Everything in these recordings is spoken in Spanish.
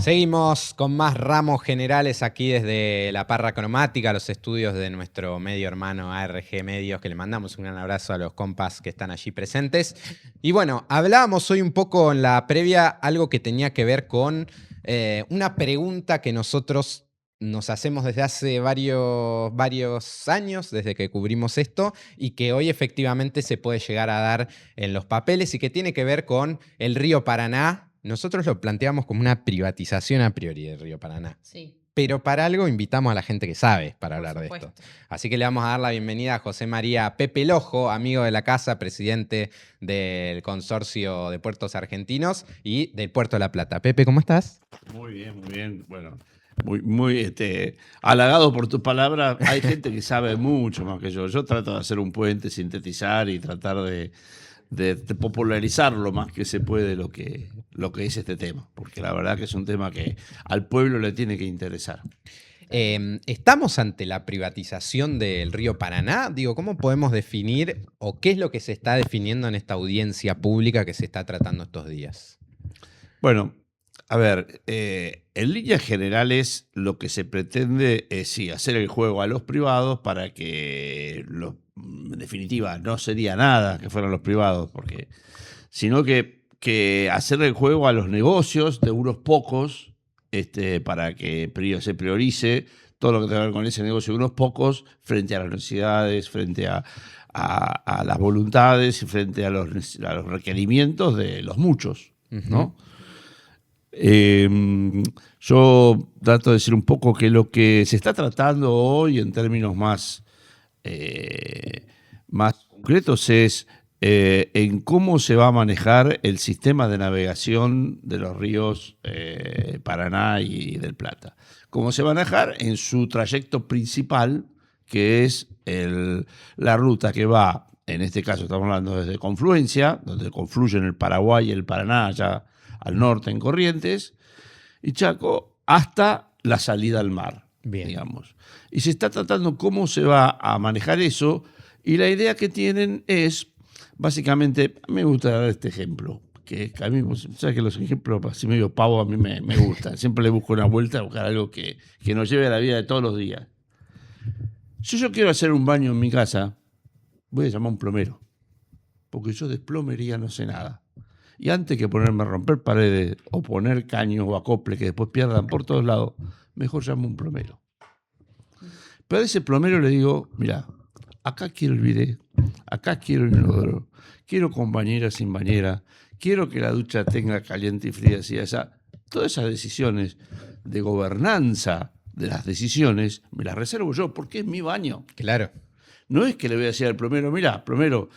Seguimos con más ramos generales aquí desde la Parra Cromática, los estudios de nuestro medio hermano ARG Medios, que le mandamos un gran abrazo a los compas que están allí presentes. Y bueno, hablábamos hoy un poco en la previa algo que tenía que ver con una pregunta que nosotros nos hacemos desde hace varios años, desde que cubrimos esto, y que hoy efectivamente se puede llegar a dar en los papeles y que tiene que ver con el río Paraná. Nosotros lo planteamos como una privatización a priori del río Paraná. Sí, Pero para algo invitamos a la gente que sabe para por hablar de supuesto. esto. Así que le vamos a dar la bienvenida a José María Pepe Lojo, amigo de la casa, presidente del Consorcio de Puertos Argentinos y del Puerto de la Plata. Pepe, ¿cómo estás? Muy bien, muy bien. Bueno, muy halagado por tus palabras. Hay gente que sabe mucho más que yo. Yo trato de hacer un puente, sintetizar y tratar de popularizar lo más que se puede lo que es este tema. Porque la verdad que es un tema que al pueblo le tiene que interesar. ¿Estamos ante la privatización del río Paraná? Digo, ¿cómo podemos definir o qué es lo que se está definiendo en esta audiencia pública que se está tratando estos días? Bueno, a ver, en líneas generales lo que se pretende es sí, hacer el juego a los privados para que, en definitiva, no sería nada que fueran los privados, sino que hacer el juego a los negocios de unos pocos, para que se priorice todo lo que tenga que ver con ese negocio de unos pocos frente a las necesidades, frente a las voluntades y frente a los requerimientos de los muchos, ¿no? Yo trato de decir un poco que lo que se está tratando hoy en términos más concretos es en cómo se va a manejar el sistema de navegación de los ríos Paraná y del Plata. Cómo se va a manejar en su trayecto principal, que es la ruta que va, en este caso estamos hablando desde Confluencia, donde confluyen el Paraguay y el Paraná allá al norte en Corrientes, y Chaco hasta la salida al mar, Bien. digamos. Y se está tratando cómo se va a manejar eso, y la idea que tienen es, básicamente, me gusta dar este ejemplo, que a mí, sabes que los ejemplos así medio pavo a mí me gustan. Siempre le busco una vuelta a buscar algo que nos lleve a la vida de todos los días. Si yo quiero hacer un baño en mi casa, voy a llamar a un plomero, porque yo de plomería no sé nada. Y antes que ponerme a romper paredes o poner caños o acoples que después pierdan por todos lados, mejor llamo a un plomero. Pero a ese plomero le digo, mira, acá quiero el bidet, acá quiero el inodoro, quiero con bañera, sin bañera, quiero que la ducha tenga caliente y fría, así, así. Todas esas decisiones de gobernanza de las decisiones me las reservo yo porque es mi baño. Claro. No es que le voy a decir al plomero, mira, plomero,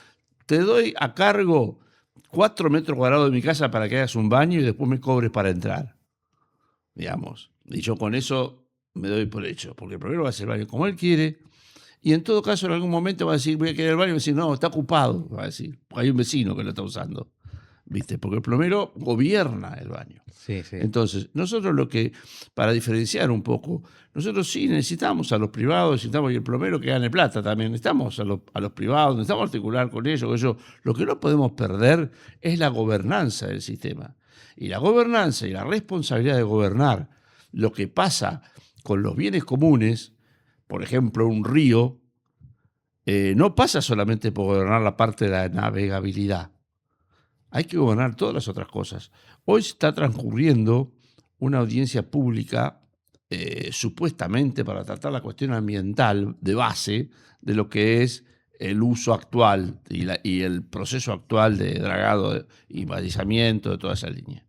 te doy a cargo 4 metros cuadrados de mi casa para que hagas un baño y después me cobres para entrar, digamos. Y yo con eso me doy por hecho, porque el plomero va a hacer el baño como él quiere, y en todo caso en algún momento va a decir, voy a querer el baño, y va a decir, no, está ocupado, va a decir, hay un vecino que lo está usando, ¿viste? Porque el plomero gobierna el baño. Sí, sí. Entonces, nosotros para diferenciar un poco, nosotros sí necesitamos a los privados, necesitamos y el plomero que gane plata también, necesitamos a los privados, necesitamos articular con ellos. Lo que no podemos perder es la gobernanza del sistema. Y la gobernanza y la responsabilidad de gobernar lo que pasa con los bienes comunes, por ejemplo, un río, no pasa solamente por gobernar la parte de la navegabilidad. Hay que gobernar todas las otras cosas. Hoy se está transcurriendo una audiencia pública supuestamente para tratar la cuestión ambiental de base de lo que es el uso actual y el proceso actual de dragado y balizamiento de toda esa línea.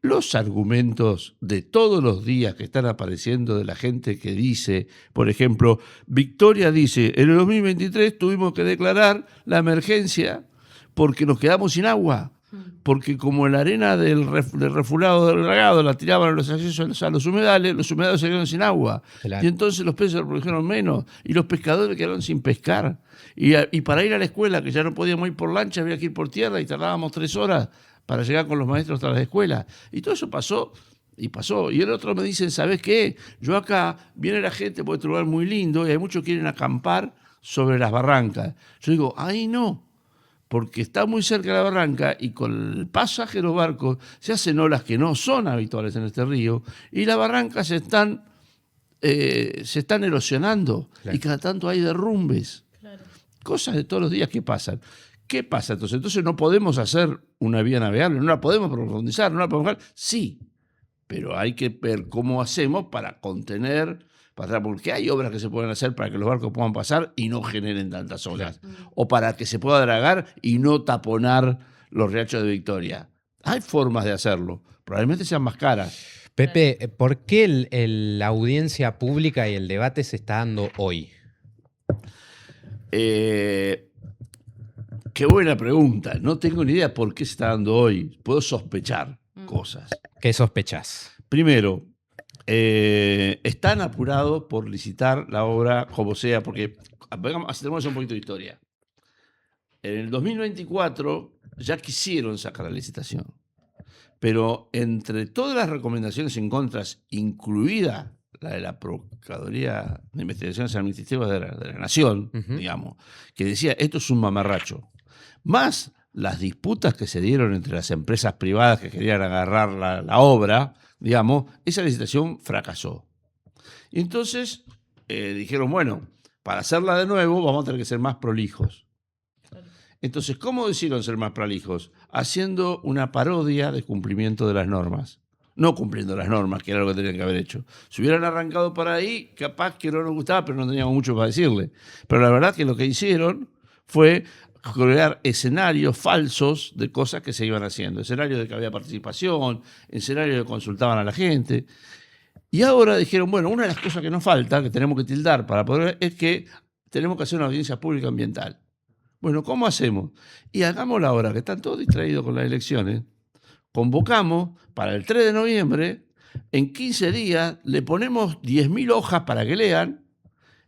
Los argumentos de todos los días que están apareciendo de la gente que dice, por ejemplo, Victoria dice, en el 2023 tuvimos que declarar la emergencia porque nos quedamos sin agua, porque como la arena del refulado del dragado la tiraban a los accesos a los humedales se quedaron sin agua. Claro. Y entonces los peces reprodujeron menos y los pescadores quedaron sin pescar. Y para ir a la escuela, que ya no podíamos ir por lancha, había que ir por tierra y tardábamos 3 horas para llegar con los maestros hasta las escuelas. Y todo eso pasó. Y pasó. Y el otro me dicen, ¿sabes qué? Yo acá, viene la gente por este lugar muy lindo y hay muchos que quieren acampar sobre las barrancas. Yo digo, ahí no. porque está muy cerca de la barranca y con el pasaje de los barcos se hacen olas que no son habituales en este río y las barrancas se están erosionando Claro. y cada tanto hay derrumbes. Claro. Cosas de todos los días que pasan. ¿Qué pasa entonces? Entonces no podemos hacer una vía navegable, no la podemos profundizar, no la podemos dejar. Sí, pero hay que ver cómo hacemos para contener, porque hay obras que se pueden hacer para que los barcos puedan pasar y no generen tantas olas. O para que se pueda dragar y no taponar los riachos de Victoria. Hay formas de hacerlo, probablemente sean más caras. Pepe, ¿por qué la audiencia pública y el debate se está dando hoy? Qué buena pregunta. No tengo ni idea por qué se está dando hoy. Puedo sospechar cosas. ¿Qué sospechás? Primero, están apurados por licitar la obra como sea, porque tenemos un poquito de historia. En el 2024 ya quisieron sacar la licitación, pero entre todas las recomendaciones en contra, incluida la de la Procuraduría de Investigaciones Administrativas de la Nación, digamos, que decía esto es un mamarracho, más las disputas que se dieron entre las empresas privadas que querían agarrar la obra, digamos, esa licitación fracasó. Y entonces dijeron, bueno, para hacerla de nuevo vamos a tener que ser más prolijos. Entonces, ¿cómo decidieron ser más prolijos? Haciendo una parodia de cumplimiento de las normas. No cumpliendo las normas, que era lo que tenían que haber hecho. Si hubieran arrancado por ahí, capaz que no nos gustaba, pero no teníamos mucho para decirle. Pero la verdad que lo que hicieron fue crear escenarios falsos de cosas que se iban haciendo. Escenarios de que había participación, escenarios de que consultaban a la gente. Y ahora dijeron, bueno, una de las cosas que nos falta, que tenemos que tildar para poder, es que tenemos que hacer una audiencia pública ambiental. Bueno, ¿cómo hacemos? Y hagámoslo ahora, que están todos distraídos con las elecciones. Convocamos para el 3 de noviembre, en 15 días le ponemos 10.000 hojas para que lean,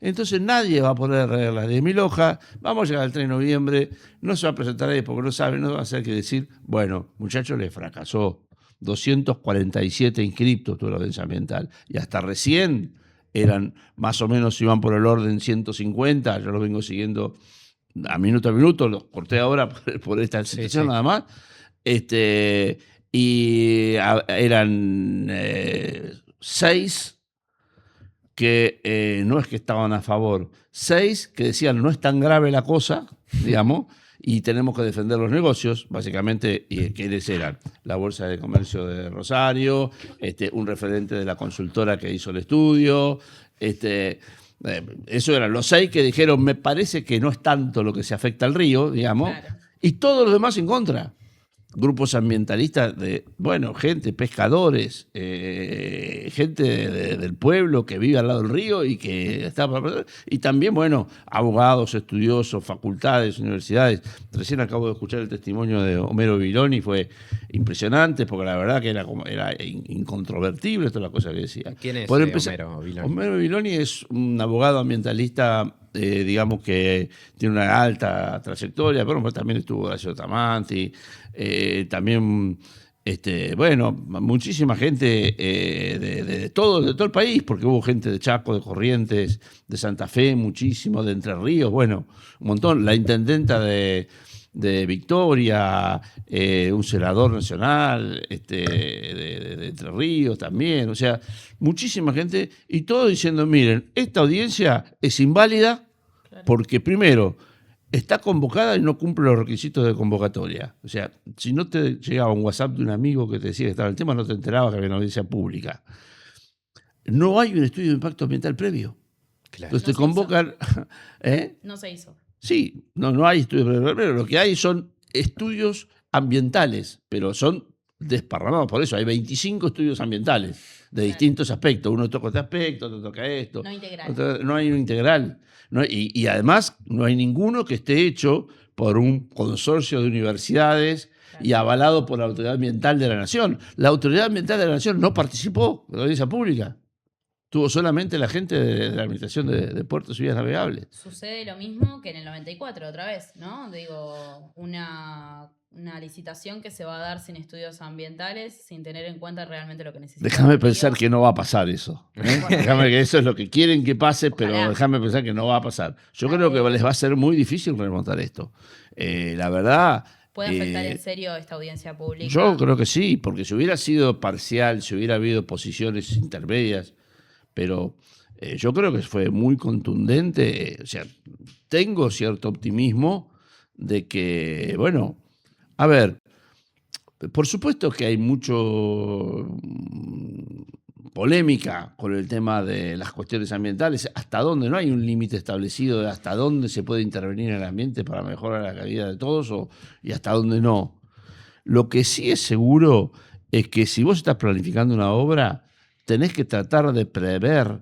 entonces nadie va a poder leer las 10.000 hojas, vamos a llegar al 3 de noviembre, no se va a presentar ahí porque no saben, no va a hacer que decir, bueno, muchachos, les fracasó, 247 inscriptos tuvo la audiencia ambiental, y hasta recién eran más o menos, iban por el orden 150, yo lo vengo siguiendo a minuto, los corté ahora por esta situación nada más, y eran 6 que no es que estaban a favor, 6 que decían no es tan grave la cosa, digamos, y tenemos que defender los negocios, básicamente, y ¿quiénes eran? La Bolsa de Comercio de Rosario, un referente de la consultora que hizo el estudio, eso eran los 6 que dijeron, me parece que no es tanto lo que se afecta al río, digamos, claro. Y todos los demás en contra. Grupos ambientalistas de, bueno, gente, pescadores, gente del pueblo que vive al lado del río y que está... Y también, bueno, abogados, estudiosos, facultades, universidades. Recién acabo de escuchar el testimonio de Homero Viloni, fue impresionante, porque la verdad que era incontrovertible toda la cosa que decía. ¿Quién es Homero Viloni? Homero Viloni es un abogado ambientalista, digamos que tiene una alta trayectoria, pero también estuvo Horacio Tamanti, también, bueno, muchísima gente de todo el país, porque hubo gente de Chaco, de Corrientes, de Santa Fe, muchísimo, de Entre Ríos, bueno, un montón. La intendenta de Victoria, un senador nacional de Entre Ríos también, o sea, muchísima gente, y todo diciendo, miren, esta audiencia es inválida porque primero está convocada y no cumple los requisitos de convocatoria. O sea, si no te llegaba un WhatsApp de un amigo que te decía que estaba el tema, no te enterabas que había una audiencia pública. No hay un estudio de impacto ambiental previo. Claro. Entonces te convocan... No se hizo. Sí, no hay estudios previos. Lo que hay son estudios ambientales, pero son desparramados. Por eso hay 25 estudios ambientales de distintos aspectos. Uno toca este aspecto, otro toca esto. No integral. No hay un integral. Y además no hay ninguno que esté hecho por un consorcio de universidades y avalado por la Autoridad Ambiental de la Nación. La Autoridad Ambiental de la Nación no participó de la audiencia pública. Tuvo solamente la gente de la Administración de Puertos y Vías Navegables. Sucede lo mismo que en el 94, otra vez, ¿no? Digo, una una licitación que se va a dar sin estudios ambientales, sin tener en cuenta realmente lo que necesita. Déjame pensar que no va a pasar eso. Déjame que eso es lo que quieren que pase, pero Ojalá. déjame pensar que no va a pasar. Yo creo que les va a ser muy difícil remontar esto. La verdad... ¿Puede afectar en serio esta audiencia pública? Yo creo que sí, porque si hubiera sido parcial, si hubiera habido posiciones intermedias, pero yo creo que fue muy contundente. O sea, tengo cierto optimismo de que, bueno, a ver, por supuesto que hay mucho polémica con el tema de las cuestiones ambientales, hasta dónde no hay un límite establecido de hasta dónde se puede intervenir en el ambiente para mejorar la vida de todos y hasta dónde no. Lo que sí es seguro es que si vos estás planificando una obra, tenés que tratar de prever,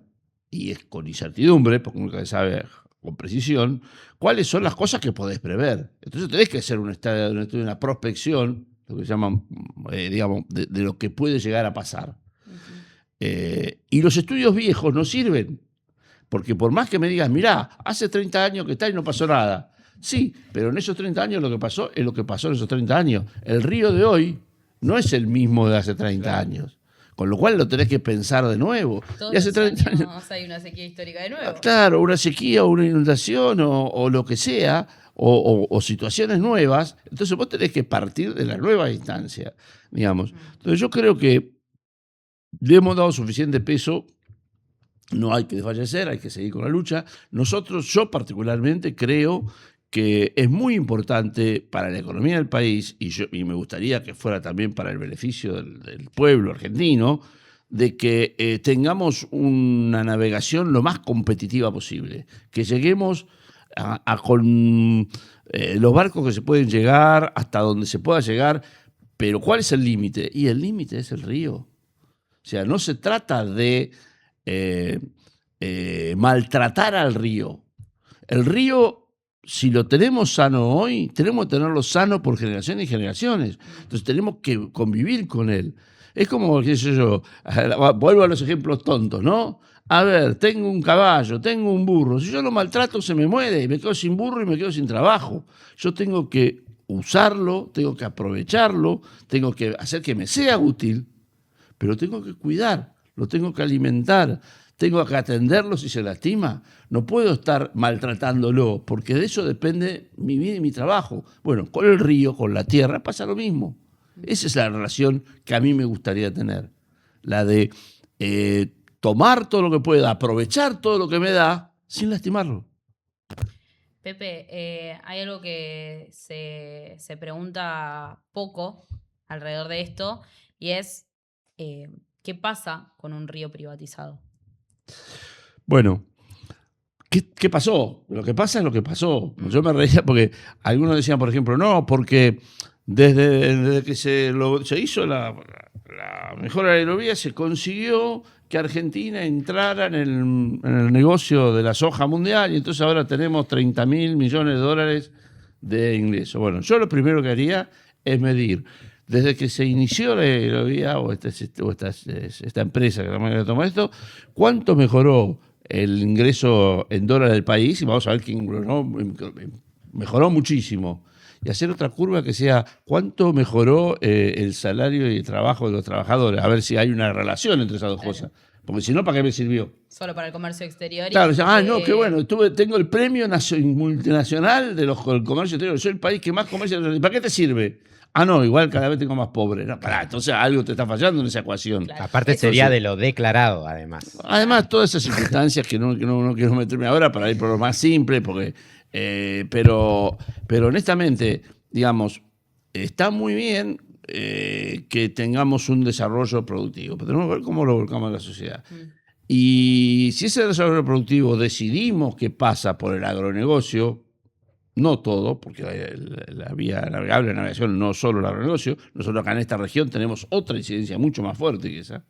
y es con incertidumbre, porque nunca se sabe con precisión, cuáles son las cosas que podés prever. Entonces tenés que hacer un estudio, una prospección, lo que llaman, digamos, de lo que puede llegar a pasar. Y los estudios viejos no sirven, porque por más que me digas, mirá, hace 30 años que está y no pasó nada. Sí, pero en esos 30 años lo que pasó es lo que pasó en esos 30 años. El río de hoy no es el mismo de hace 30 años. Con lo cual lo tenés que pensar de nuevo. Todos y hace 30 años hay una sequía histórica de nuevo. Claro, una sequía, una inundación o lo que sea, o situaciones nuevas. Entonces vos tenés que partir de la nueva instancia, digamos. Entonces yo creo que le hemos dado suficiente peso. No hay que desfallecer, hay que seguir con la lucha. Yo particularmente creo que es muy importante para la economía del país, y me gustaría que fuera también para el beneficio del pueblo argentino, de que tengamos una navegación lo más competitiva posible, que lleguemos con los barcos que se pueden llegar hasta donde se pueda llegar, pero ¿cuál es el límite? Y el límite es el río. O sea, no se trata de maltratar al río. El río, si lo tenemos sano hoy, tenemos que tenerlo sano por generaciones y generaciones. Entonces tenemos que convivir con él. Es como, qué sé yo, vuelvo a los ejemplos tontos, ¿no? A ver, tengo un caballo, tengo un burro. Si yo lo maltrato, se me muere y me quedo sin burro y me quedo sin trabajo. Yo tengo que usarlo, tengo que aprovecharlo, tengo que hacer que me sea útil, pero tengo que cuidar, lo tengo que alimentar, tengo que atenderlo si se lastima. No puedo estar maltratándolo, porque de eso depende mi vida y mi trabajo. Bueno, con el río, con la tierra, pasa lo mismo. Esa es la relación que a mí me gustaría tener. La de tomar todo lo que pueda, aprovechar todo lo que me da, sin lastimarlo. Pepe, hay algo que se pregunta poco alrededor de esto, y es ¿qué pasa con un río privatizado? Bueno, ¿qué pasó? Lo que pasa es lo que pasó. Yo me reía porque algunos decían, por ejemplo, no, porque desde que se hizo la mejor aerovía, se consiguió que Argentina entrara en el negocio de la soja mundial, y entonces ahora tenemos 30.000 millones de dólares de ingresos. Bueno, yo lo primero que haría es medir, desde que se inició la aerovía o esta empresa que toma esto, ¿cuánto mejoró el ingreso en dólares del país? Y vamos a ver que mejoró muchísimo. Y hacer otra curva que sea cuánto mejoró el salario y el trabajo de los trabajadores, a ver si hay una relación entre esas dos cosas. Porque si no, ¿para qué me sirvió? Solo para el comercio exterior. Claro, no, qué bueno, tengo el premio multinacional del comercio exterior, soy el país que más comercio. ¿Para qué te sirve? Ah, no, igual cada vez tengo más pobre. No, pará, entonces algo te está fallando en esa ecuación. Claro. Aparte sería de lo declarado, además. Además, todas esas circunstancias que no quiero meterme ahora para ir por lo más simple, porque, pero honestamente, digamos, está muy bien que tengamos un desarrollo productivo, pero tenemos que ver cómo lo volcamos a la sociedad. Y si ese desarrollo productivo decidimos que pasa por el agronegocio, no todo, porque la vía navegable, la navegación, no solo el agronegocio, nosotros acá en esta región tenemos otra incidencia mucho más fuerte que esa.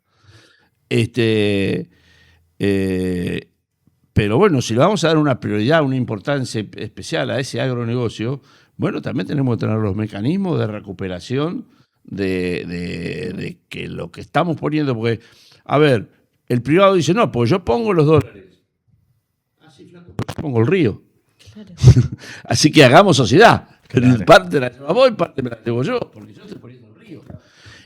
Pero bueno, si le vamos a dar una prioridad, una importancia especial a ese agronegocio, bueno, también tenemos que tener los mecanismos de recuperación de que lo que estamos poniendo, porque, a ver, el privado dice, no, pues yo pongo los dólares. Ah, sí, flaco, pues yo pongo el río. Claro. Así que hagamos sociedad. Pero Claro. parte la lleva vos y parte me la llevo yo, porque yo estoy poniendo el río.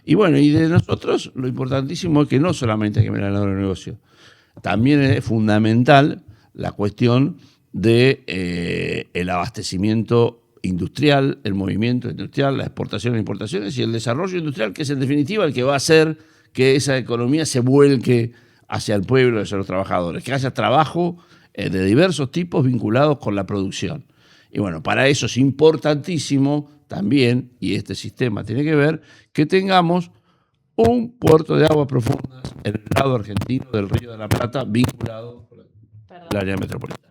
Y bueno, y de nosotros lo importantísimo es que no solamente hay que mirar el lado del negocio, también es fundamental la cuestión de el abastecimiento industrial, el movimiento industrial, la exportación e importaciones y el desarrollo industrial, que es en definitiva el que va a hacer que esa economía se vuelque hacia el pueblo, hacia los trabajadores, que haya trabajo de diversos tipos vinculados con la producción. Y bueno, para eso es importantísimo también, y este sistema tiene que ver, que tengamos un puerto de aguas profundas en el lado argentino del Río de la Plata vinculado al área metropolitana.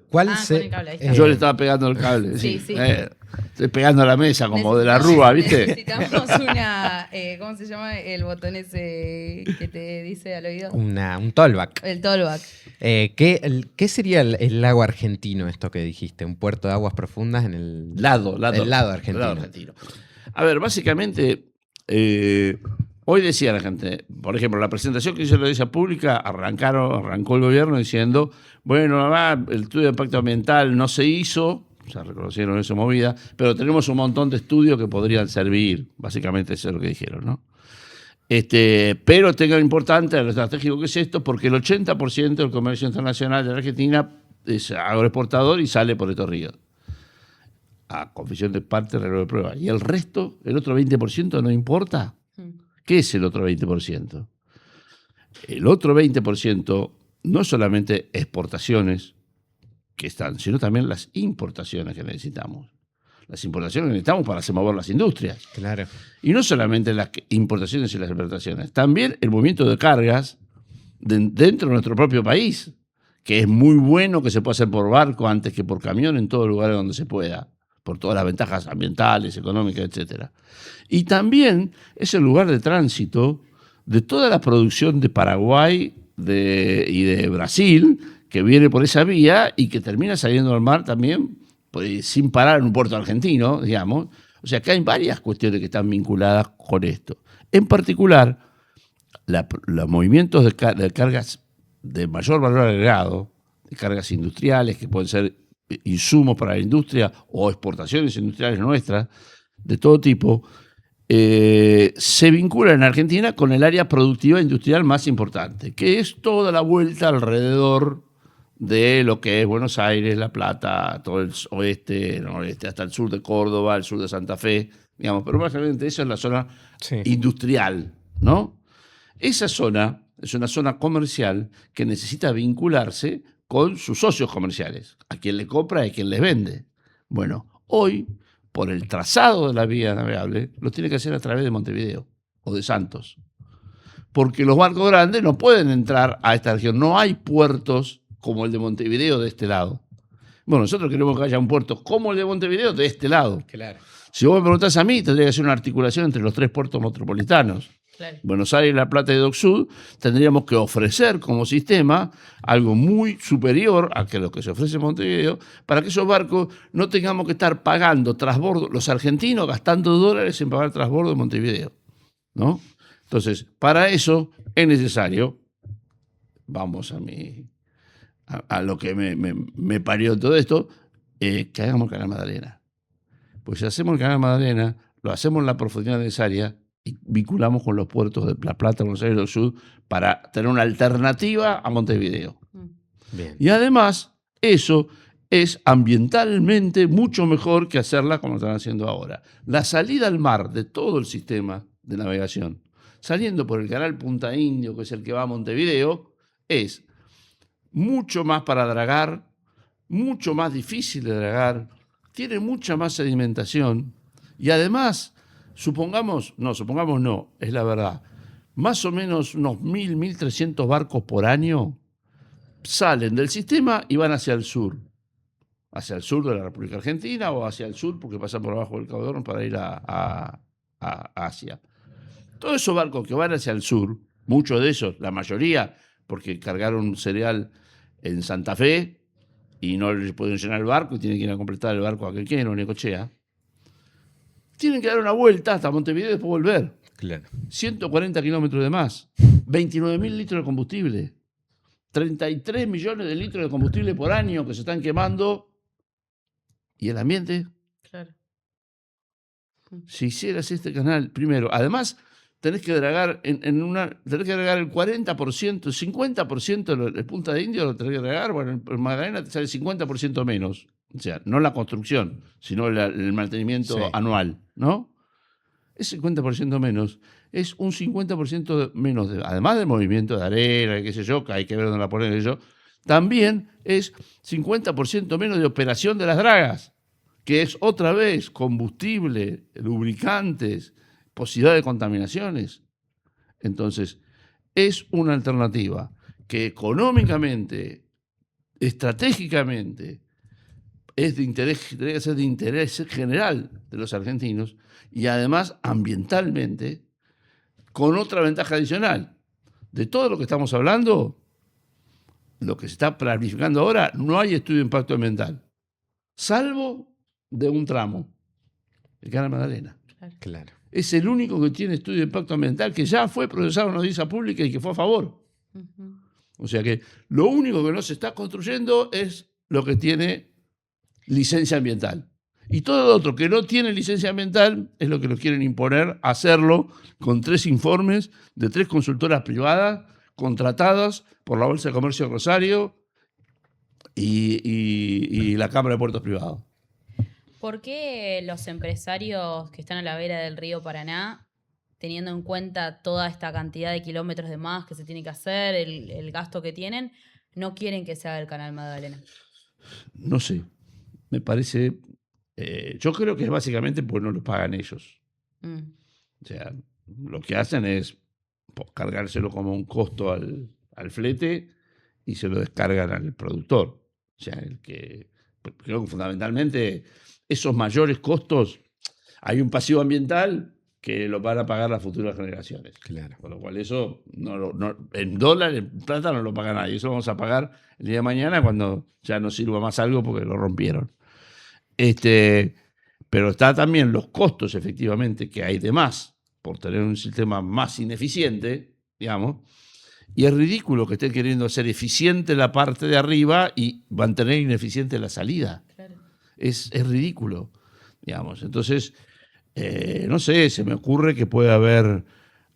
¿Cuál Ah, con el cable, ahí está. Yo le estaba pegando el cable. Sí, Sí. sí. Estoy pegando a la mesa como de la rúa, ¿viste? Necesitamos una, ¿cómo se llama el botón ese que te dice al oído? un tollback. El tollback. ¿Qué sería el lago argentino, esto que dijiste? Un puerto de aguas profundas en el El lado argentino. A ver, básicamente, hoy decía la gente, por ejemplo, la presentación que hizo la audiencia pública, arrancó el gobierno diciendo, bueno, el estudio de impacto ambiental no se hizo, se reconocieron esa movida, pero tenemos un montón de estudios que podrían servir, básicamente eso es lo que dijeron, ¿no? Pero tengan importante lo estratégico que es esto, porque el 80% del comercio internacional de la Argentina es agroexportador y sale por estos ríos. A confesión de parte, reloj de prueba. Y el resto, el otro 20%, no importa. ¿Qué es el otro 20%? El otro 20% no solamente exportaciones que están, sino también las importaciones que necesitamos. Las importaciones que necesitamos para hacer mover las industrias. Claro. Y no solamente las importaciones y las exportaciones, también el movimiento de cargas dentro de nuestro propio país, que es muy bueno que se pueda hacer por barco antes que por camión en todos los lugares donde se pueda, por todas las ventajas ambientales, económicas, etc. Y también es el lugar de tránsito de toda la producción de Paraguay y de Brasil, que viene por esa vía y que termina saliendo al mar también pues, sin parar en un puerto argentino, digamos. O sea, que hay varias cuestiones que están vinculadas con esto. En particular, los movimientos de cargas de mayor valor agregado, de cargas industriales, que pueden ser insumos para la industria o exportaciones industriales nuestras, de todo tipo, se vincula en Argentina con el área productiva industrial más importante, que es toda la vuelta alrededor de lo que es Buenos Aires, La Plata, todo el oeste, noroeste, hasta el sur de Córdoba, el sur de Santa Fe, digamos, pero básicamente esa es la zona industrial, ¿no? Esa zona es una zona comercial que necesita vincularse con sus socios comerciales, a quien le compra y a quien les vende. Bueno, hoy, por el trazado de la vía navegable, lo tiene que hacer a través de Montevideo o de Santos. Porque los barcos grandes no pueden entrar a esta región. No hay puertos como el de Montevideo de este lado. Bueno, nosotros queremos que haya un puerto como el de Montevideo de este lado. Claro. Si vos me preguntás a mí, tendría que ser una articulación entre los 3 puertos metropolitanos. Claro. Buenos Aires, La Plata y Dock Sud, tendríamos que ofrecer como sistema algo muy superior a que lo que se ofrece en Montevideo, para que esos barcos no tengamos que estar pagando transbordo, los argentinos gastando dólares en pagar transbordo en Montevideo, ¿no? Entonces, para eso es necesario, vamos a lo que me parió todo esto, que hagamos el Canal Magdalena. Pues si hacemos el Canal Magdalena, lo hacemos en la profundidad necesaria y vinculamos con los puertos de La Plata, Buenos Aires y Dock Sud para tener una alternativa a Montevideo. Bien. Y además, eso es ambientalmente mucho mejor que hacerla como están haciendo ahora. La salida al mar de todo el sistema de navegación, saliendo por el canal Punta Indio, que es el que va a Montevideo, es mucho más para dragar, mucho más difícil de dragar, tiene mucha más sedimentación y además, supongamos no, es la verdad, más o menos unos 1.300 barcos por año salen del sistema y van hacia el sur de la República Argentina o hacia el sur porque pasan por abajo del Cabo de Hornos para ir a Asia. Todos esos barcos que van hacia el sur, muchos de esos, la mayoría, porque cargaron cereal en Santa Fe y no les pueden llenar el barco y tienen que ir a completar el barco a Quequén o Necochea, tienen que dar una vuelta hasta Montevideo y después volver. Claro. 140 kilómetros de más, 29.000 litros de combustible, 33 millones de litros de combustible por año que se están quemando ¿Y el ambiente? Claro. Si hicieras este canal, primero, además tenés que dragar tenés que dragar el 40%, 50% el Punta de Indio lo tenés que dragar, bueno, en Magdalena te sale 50% menos. O sea, no la construcción, sino el mantenimiento Sí. anual, ¿no? Es 50% menos, es un 50% menos, además del movimiento de arena, qué sé yo, que hay que ver dónde la ponen ellos, también es 50% menos de operación de las dragas, que es otra vez combustible, lubricantes, posibilidad de contaminaciones. Entonces, es una alternativa que económicamente, estratégicamente, es de interés, debe ser de interés general de los argentinos y además ambientalmente, con otra ventaja adicional. De todo lo que estamos hablando, lo que se está planificando ahora, no hay estudio de impacto ambiental, salvo de un tramo, el Canal Magdalena. Claro. Es el único que tiene estudio de impacto ambiental que ya fue procesado en una audiencia pública y que fue a favor. Ujú. O sea que lo único que no se está construyendo es lo que tiene licencia ambiental. Y todo lo otro que no tiene licencia ambiental es lo que lo quieren imponer, hacerlo con 3 informes de 3 consultoras privadas contratadas por la Bolsa de Comercio de Rosario y la Cámara de Puertos Privados. ¿Por qué los empresarios que están a la vera del río Paraná, teniendo en cuenta toda esta cantidad de kilómetros de más que se tiene que hacer, el gasto que tienen, no quieren que se haga el Canal Magdalena? No sé, me parece... yo creo que es básicamente porque no lo pagan ellos. Mm. O sea, lo que hacen es cargárselo como un costo al flete y se lo descargan al productor. O sea, creo que fundamentalmente esos mayores costos, hay un pasivo ambiental que lo van a pagar las futuras generaciones. Claro. Con lo cual eso, en dólar, en plata no lo paga nadie. Eso vamos a pagar el día de mañana cuando ya no sirva más algo porque lo rompieron. Pero está también los costos, efectivamente, que hay de más por tener un sistema más ineficiente, digamos, y es ridículo que estén queriendo hacer eficiente la parte de arriba y mantener ineficiente la salida. Claro. Es ridículo, digamos. Entonces, no sé, se me ocurre que puede haber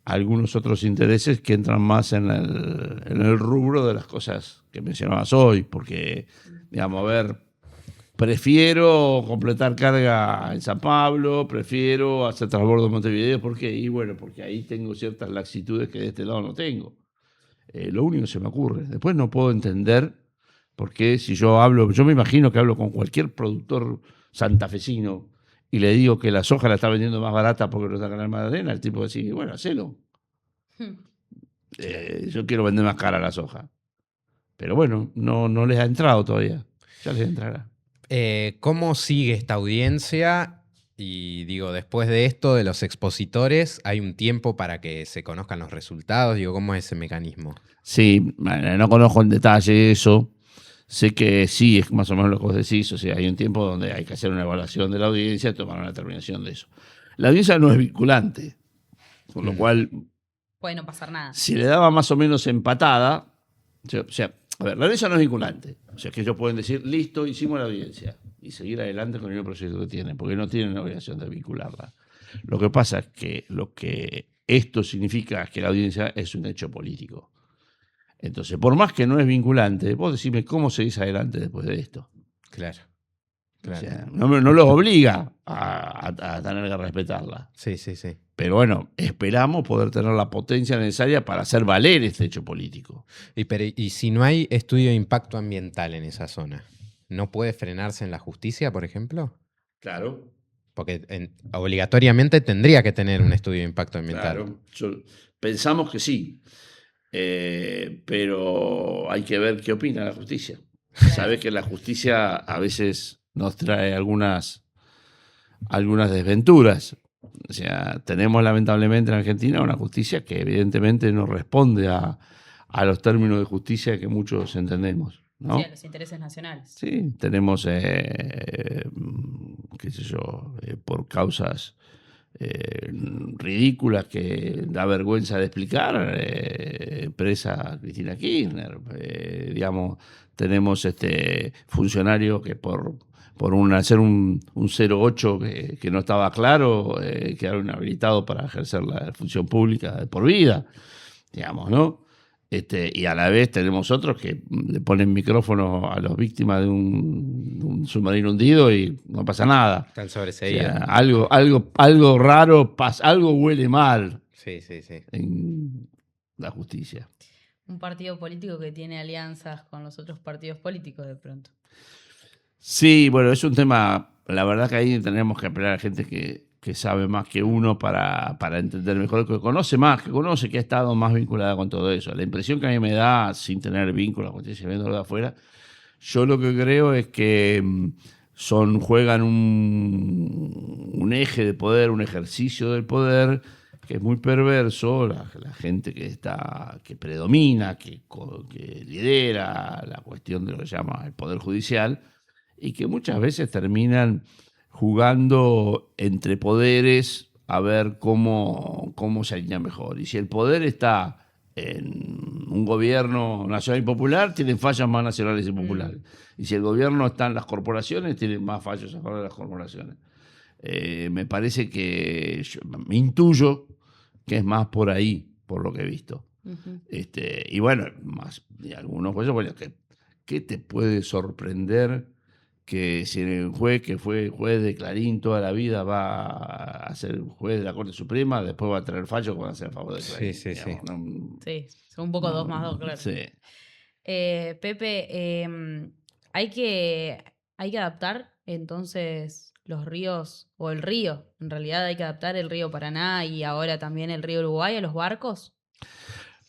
algunos otros intereses que entran más en el rubro de las cosas que mencionabas hoy, porque, digamos, a ver, prefiero completar carga en San Pablo, prefiero hacer transbordo en Montevideo, ¿por qué? Y bueno, porque ahí tengo ciertas laxitudes que de este lado no tengo. Lo único que se me ocurre. Después no puedo entender por qué si yo me imagino que hablo con cualquier productor santafesino y le digo que la soja la está vendiendo más barata porque no está en Canal Magdalena, el tipo dice, bueno, hacelo. Yo quiero vender más cara la soja. Pero bueno, no les ha entrado todavía. Ya les entrará. ¿Cómo sigue esta audiencia? Y digo, después de esto, de los expositores, ¿hay un tiempo para que se conozcan los resultados? Digo, ¿cómo es ese mecanismo? Sí, no conozco en detalle eso. Sé que sí, es más o menos lo que vos decís. O sea, hay un tiempo donde hay que hacer una evaluación de la audiencia y tomar una determinación de eso. La audiencia no es vinculante, con lo cual, Puede no pasar nada. si le daba más o menos empatada, o sea, a ver, la audiencia no es vinculante. O sea, que ellos pueden decir, listo, hicimos la audiencia y seguir adelante con el proyecto que tienen, porque no tienen la obligación de vincularla. Lo que pasa es que lo que esto significa es que la audiencia es un hecho político. Entonces, por más que no es vinculante, vos decime cómo seguís adelante después de esto. Claro. O sea, no los obliga a tener que respetarla. Sí, sí, sí. Pero bueno, esperamos poder tener la potencia necesaria para hacer valer este hecho político. ¿Y si no hay estudio de impacto ambiental en esa zona? ¿No puede frenarse en la justicia, por ejemplo? Claro. Porque obligatoriamente tendría que tener un estudio de impacto ambiental. Claro. Pensamos que sí. Pero hay que ver qué opina la justicia. Sabes que la justicia a veces nos trae algunas desventuras. O sea, tenemos lamentablemente en Argentina una justicia que evidentemente no responde a los términos de justicia que muchos entendemos, ¿no? Sí, a los intereses nacionales. Sí, tenemos, qué sé yo, por causas ridículas que da vergüenza de explicar, presa Cristina Kirchner, digamos, tenemos funcionarios que por hacer un 08 que no estaba claro, quedaron habilitados para ejercer la función pública de por vida, digamos, ¿no? Y a la vez tenemos otros que le ponen micrófono a las víctimas de un submarino hundido y no pasa nada. Están O sobreseídos. sea, algo raro pasa, algo huele mal Sí, sí, sí. en la justicia. Un partido político que tiene alianzas con los otros partidos políticos de pronto. Sí, bueno, es un tema, la verdad que ahí tenemos que apelar a gente que sabe más que uno para entender mejor, que conoce más, que ha estado más vinculada con todo eso. La impresión que a mí me da, sin tener vínculos, viéndolo de afuera, yo lo que creo es que juegan un eje de poder, un ejercicio del poder que es muy perverso. La gente que predomina, que lidera la cuestión de lo que se llama el poder judicial, y que muchas veces terminan jugando entre poderes a ver cómo se alinea mejor. Y si el poder está en un gobierno nacional y popular, tienen fallas más nacionales y populares. Y si el gobierno está en las corporaciones, tienen más fallos a favor de las corporaciones. Me parece me intuyo que es más por ahí, por lo que he visto. Ujú. Y bueno, más y algunos jueces, bueno, ¿qué te puede sorprender que si el juez que fue juez de Clarín toda la vida va a ser juez de la Corte Suprema, después va a traer fallos que van a ser a favor de Clarín? Sí, sí, sí. Sí, son un poco 2 más 2, claro. Sí. Pepe, hay que adaptar entonces los ríos, o el río, en realidad hay que adaptar el río Paraná y ahora también el río Uruguay a los barcos.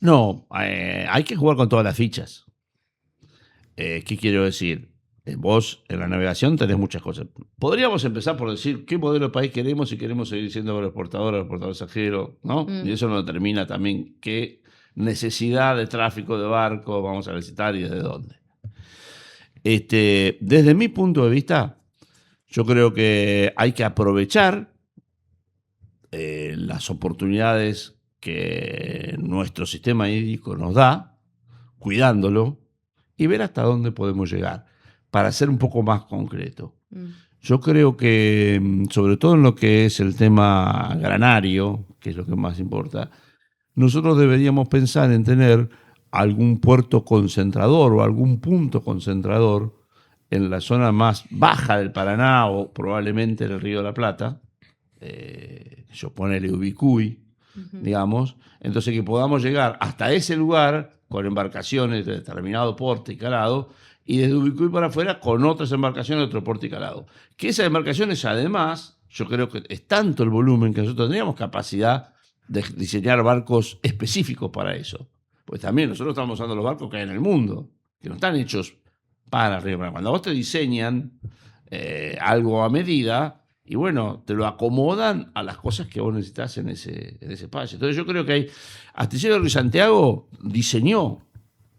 No, hay que jugar con todas las fichas. ¿Qué quiero decir? Vos en la navegación tenés muchas cosas. Podríamos empezar por decir qué modelo de país queremos, si queremos seguir siendo agroexportador extranjero, ¿no? Mm. Y eso nos determina también qué necesidad de tráfico de barcos vamos a necesitar y desde dónde. Desde mi punto de vista, yo creo que hay que aprovechar las oportunidades que nuestro sistema hídrico nos da, cuidándolo, y ver hasta dónde podemos llegar, para ser un poco más concreto. Mm. Yo creo que, sobre todo en lo que es el tema granario, que es lo que más importa, nosotros deberíamos pensar en tener algún puerto concentrador o algún punto concentrador en la zona más baja del Paraná o probablemente en el Río de la Plata, yo ponele Ubicuy, digamos, entonces que podamos llegar hasta ese lugar con embarcaciones de determinado porte y calado, y desde Ubicuy para afuera con otras embarcaciones de otro porte y calado. Que esas embarcaciones, además, yo creo que es tanto el volumen que nosotros tendríamos capacidad de diseñar barcos específicos para eso. Pues también nosotros estamos usando los barcos que hay en el mundo, que no están hechos para Río Paraná. Cuando vos te diseñan algo a medida, y bueno, te lo acomodan a las cosas que vos necesitas en ese espacio. Entonces yo creo que hay... Astillero Ruiz Santiago diseñó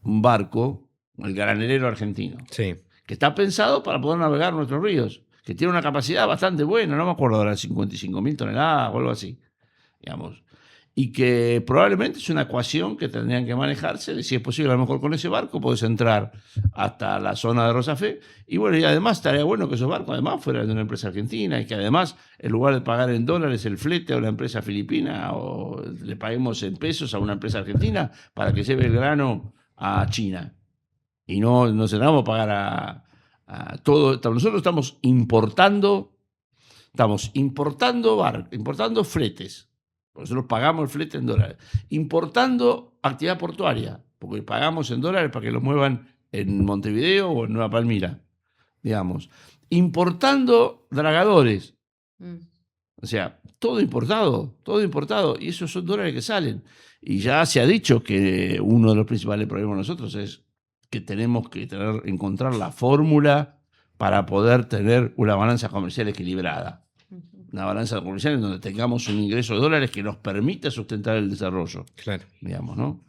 un barco, el Granelero Argentino, Sí. que está pensado para poder navegar nuestros ríos, que tiene una capacidad bastante buena, no me acuerdo ahora, 55.000 toneladas o algo así, digamos. Y que probablemente es una ecuación que tendrían que manejarse, de si es posible, a lo mejor con ese barco podés entrar hasta la zona de Rosafé, y bueno, y además estaría bueno que esos barcos además fueran de una empresa argentina, y que además, en lugar de pagar en dólares el flete a una empresa filipina, o le paguemos en pesos a una empresa argentina para que lleve el grano a China. Y no nos tengamos que pagar a todo. Nosotros estamos importando fletes. Nosotros pagamos el flete en dólares. Importando actividad portuaria, porque pagamos en dólares para que lo muevan en Montevideo o en Nueva Palmira, digamos. Importando dragadores. O sea, todo importado. Y esos son dólares que salen. Y ya se ha dicho que uno de los principales problemas de nosotros es que tenemos que encontrar la fórmula para poder tener una balanza comercial equilibrada. Una balanza comercial en donde tengamos un ingreso de dólares que nos permita sustentar el desarrollo. Claro. Digamos, ¿no?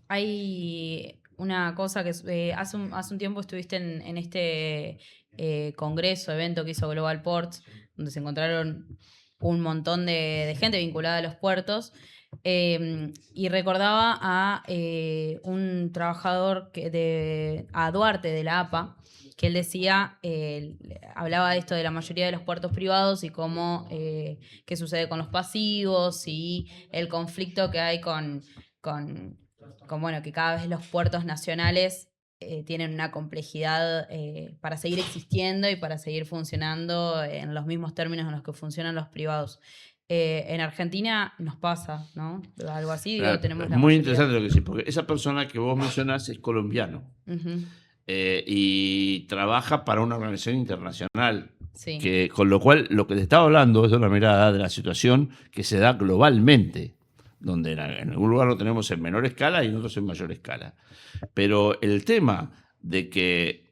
Hay una cosa que hace un tiempo estuviste en este evento que hizo Global Ports, donde se encontraron un montón de gente vinculada a los puertos. Y recordaba a un trabajador a Duarte de la APA, que él decía, hablaba de esto de la mayoría de los puertos privados y cómo, qué sucede con los pasivos y el conflicto que hay bueno, que cada vez los puertos nacionales tienen una complejidad para seguir existiendo y para seguir funcionando en los mismos términos en los que funcionan los privados. En Argentina nos pasa, ¿no? Algo así, digo, tenemos la muy mayoría. interesante lo que decís, porque esa persona que vos mencionás es colombiano Ujú. y trabaja para una organización internacional. Sí. Con lo cual, lo que te estaba hablando es de una mirada de la situación que se da globalmente, donde en algún lugar lo tenemos en menor escala y en otros en mayor escala. Pero el tema de que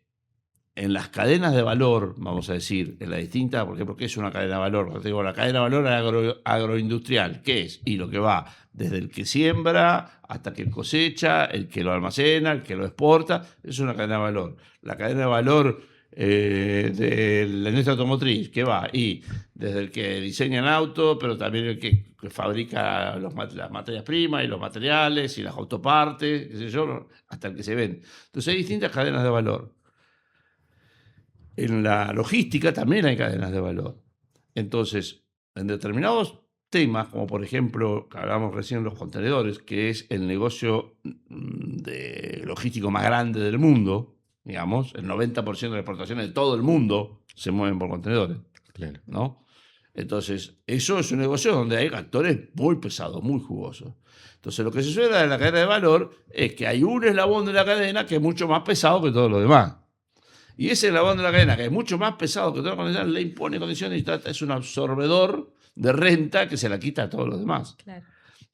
en las cadenas de valor, vamos a decir, en las distintas, por ejemplo, ¿qué es una cadena de valor? Te digo, la cadena de valor agroindustrial, ¿qué es? Y lo que va desde el que siembra hasta que cosecha, el que lo almacena, el que lo exporta, es una cadena de valor. La cadena de valor de la industria automotriz, ¿qué va? Y desde el que diseña el auto, pero también el que fabrica las materias primas y los materiales y las autopartes, qué sé yo, hasta el que se vende. Entonces hay distintas cadenas de valor. En la logística también hay cadenas de valor. Entonces, en determinados temas, como por ejemplo, que hablamos recién de los contenedores, que es el negocio logístico más grande del mundo, digamos, el 90% de las exportaciones de todo el mundo se mueven por contenedores, Claro. ¿no? Entonces, eso es un negocio donde hay actores muy pesados, muy jugosos. Entonces, lo que se suele dar en la cadena de valor es que hay un eslabón de la cadena que es mucho más pesado que todo lo demás. Y ese eslabón de la cadena, que es mucho más pesado que toda la condición, le impone condiciones y es un absorbedor de renta que se la quita a todos los demás. Claro.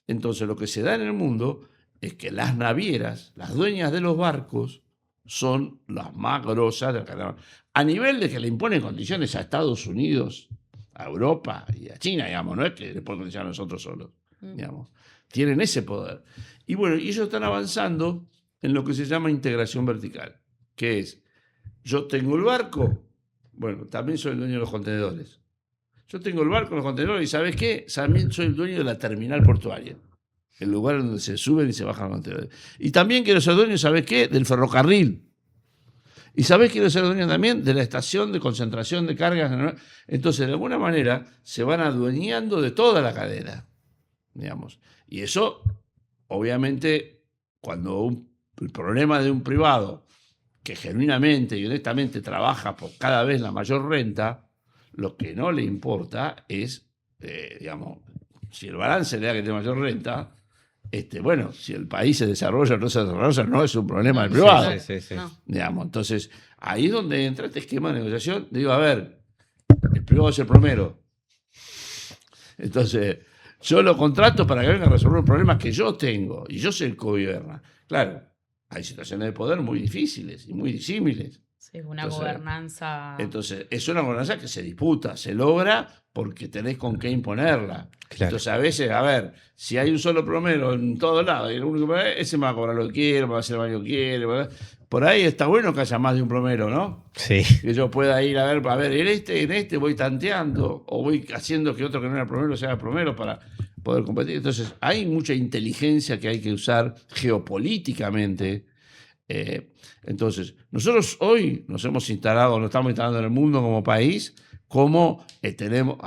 Entonces, lo que se da en el mundo es que las navieras, las dueñas de los barcos, son las más grosas de la cadena. A nivel de que le imponen condiciones a Estados Unidos, a Europa y a China, digamos, no es que le ponen condiciones a nosotros solos, digamos. Tienen ese poder. Y bueno, y ellos están avanzando en lo que se llama integración vertical, que es: yo tengo el barco, bueno, también soy el dueño de los contenedores. Yo tengo el barco, los contenedores, y ¿sabes qué? También soy el dueño de la terminal portuaria, el lugar donde se suben y se bajan los contenedores. Y también quiero ser dueño, ¿sabes qué? Del ferrocarril. Y ¿sabes? Quiero ser dueño también de la estación de concentración de cargas. Entonces, de alguna manera, se van adueñando de toda la cadena, digamos. Y eso, obviamente, cuando el problema de un privado que genuinamente y honestamente trabaja por cada vez la mayor renta, lo que no le importa es, digamos, si el balance le da que tiene mayor renta, bueno, si el país se desarrolla o no se desarrolla, no es un problema del privado. Sí. No. Digamos. Entonces, ahí es donde entra este esquema de negociación. Digo, a ver, el privado es el plomero. Entonces, yo lo contrato para que venga a resolver los problemas que yo tengo y yo soy el que gobierna. Claro, hay situaciones de poder muy difíciles y muy disímiles. Sí, una Entonces, gobernanza. Entonces, es una gobernanza que se disputa, se logra porque tenés con qué imponerla. Claro. Entonces, a veces, a ver, si hay un solo plomero en todos lados y el único plomero, ese me va a cobrar lo que quiere, me va a hacer el baño que quiere. Por ahí está bueno que haya más de un plomero, ¿no? Sí. Que yo pueda ir a ver, en este voy tanteando o voy haciendo que otro que no era plomero sea plomero para poder competir. Entonces, hay mucha inteligencia que hay que usar geopolíticamente. Entonces, nosotros hoy nos estamos instalando en el mundo como país, como tenemos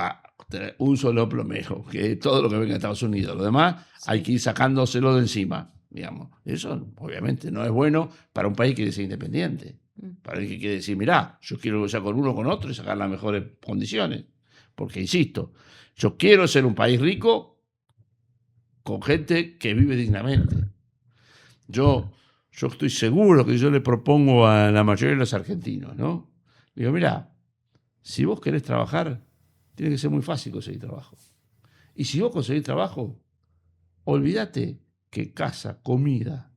un solo plomero, que es todo lo que venga de Estados Unidos. Lo demás hay que ir sacándoselo de encima, digamos. Eso obviamente no es bueno para un país que quiere ser independiente. Para el que quiere decir, mirá, yo quiero negociar con uno o con otro y sacar las mejores condiciones. Porque, insisto, yo quiero ser un país rico con gente que vive dignamente. Yo estoy seguro que yo le propongo a la mayoría de los argentinos, ¿no? Digo, mirá, si vos querés trabajar, tiene que ser muy fácil conseguir trabajo. Y si vos conseguís trabajo, olvídate que casa, comida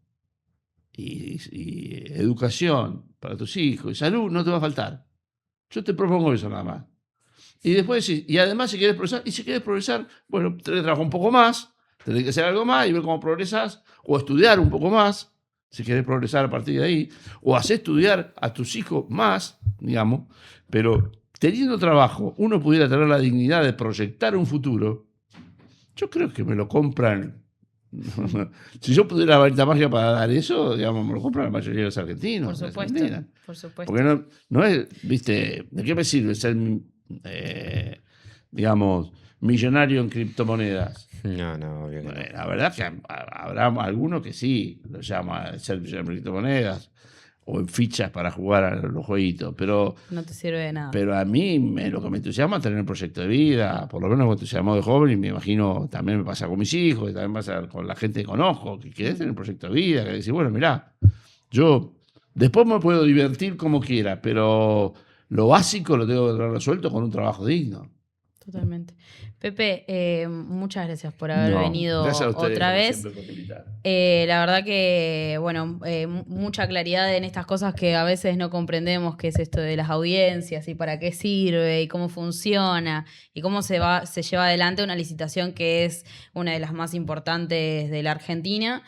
y educación para tus hijos y salud no te va a faltar. Yo te propongo eso nada más. Y después, y además si querés progresar, bueno, tenés que trabajar un poco más, tenés que hacer algo más y ver cómo progresás, o estudiar un poco más, si querés progresar a partir de ahí, o hacer estudiar a tus hijos más, digamos, pero teniendo trabajo, uno pudiera tener la dignidad de proyectar un futuro. Yo creo que me lo compran Si yo pudiera varita mágica para dar eso, digamos, me lo compran la mayoría de los argentinos. Por las supuesto, argentinas. por supuesto. Porque no es, viste, ¿de qué me sirve ser, digamos, millonario en criptomonedas? No, obvio que no. La verdad que habrá algunos que sí lo llaman ser millonario en criptomonedas o en fichas para jugar a los jueguitos, pero No te sirve de nada. Pero a mí lo que me entusiasma es tener un proyecto de vida, por lo menos me entusiasmó de joven y me imagino también me pasa con mis hijos y también pasa con la gente que conozco, que querés tener un proyecto de vida, que decís, bueno, mirá, yo después me puedo divertir como quiera, pero lo básico lo tengo que tener resuelto con un trabajo digno. Totalmente. Pepe, muchas gracias por haber No, venido gracias a ustedes, otra como vez. siempre, por invitar. La verdad que, bueno, mucha claridad en estas cosas que a veces no comprendemos, qué es esto de las audiencias y para qué sirve y cómo funciona y cómo se lleva adelante una licitación que es una de las más importantes de la Argentina,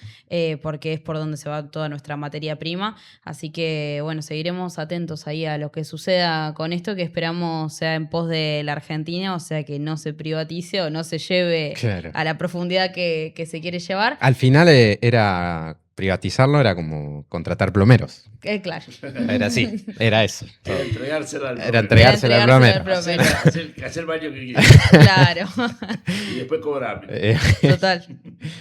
porque es por donde se va toda nuestra materia prima. Así que, bueno, seguiremos atentos ahí a lo que suceda con esto, que esperamos sea en pos de la Argentina, o sea, que no se privatice o no se lleve Claro. a la profundidad que se quiere llevar. Al final era privatizarlo, era como contratar plomeros. Claro. Era así, era eso. Era entregársela al Era plomero. entregársela al plomero. plomero. Hacer el baño que quiera Claro, y después cobrarme. total.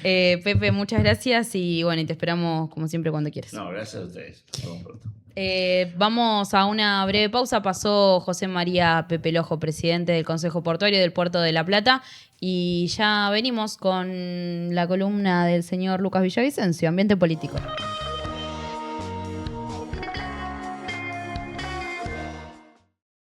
Pepe, muchas gracias y bueno, y te esperamos como siempre cuando quieras. No, gracias a ustedes. Nos vemos pronto. Vamos a una breve pausa. Pasó José María Pepe Lojo, presidente del Consejo Portuario del Puerto de La Plata, y ya venimos con la columna del señor Lucas Villavicencio, Ambiente Político.